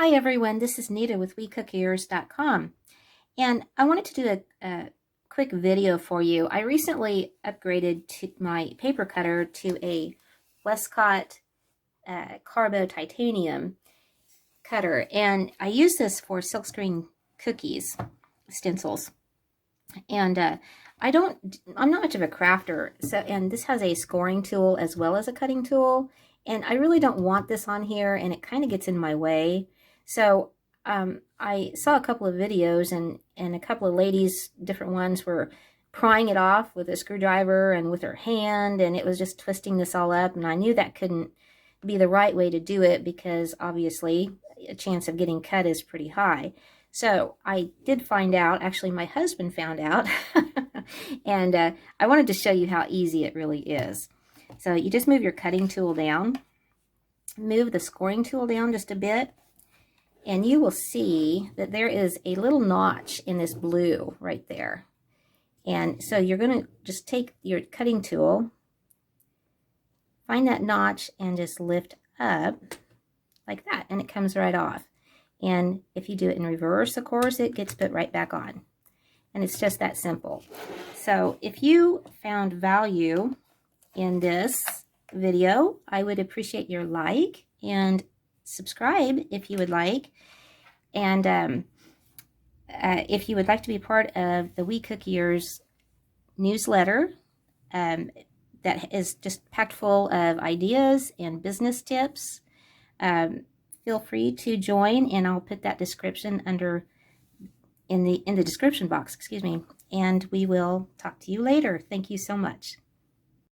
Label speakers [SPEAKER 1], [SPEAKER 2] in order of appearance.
[SPEAKER 1] Hi everyone, this is Nita with WeCookiers.com, and I wanted to do a quick video for you. I recently upgraded to my paper cutter to a Wescott Carbo Titanium cutter, and I use this for silkscreen cookies stencils. And I'm not much of a crafter, and this has a scoring tool as well as a cutting tool, and I really don't want this on here, and it kind of gets in my way. So I saw a couple of videos, and a couple of ladies, different ones, were prying it off with a screwdriver and with her hand, and it was just twisting this all up, and I knew that couldn't be the right way to do it because obviously a chance of getting cut is pretty high. So I did find out, actually my husband found out, and I wanted to show you how easy it really is. So you just move your cutting tool down, move the scoring tool down just a bit, and you will see that there is a little notch in this blue right there. And so you're going to just take your cutting tool, find that notch, and just lift up like that, and it comes right off. And if you do it in reverse, of course, it gets put right back on. And it's just that simple. So if you found value in this video, I would appreciate your like and subscribe if you would like. And if you would like to be part of the WeCookiers newsletter, that is just packed full of ideas and business tips, feel free to join, and I'll put that description in the description box, excuse me, and we will talk to you later. Thank you so much.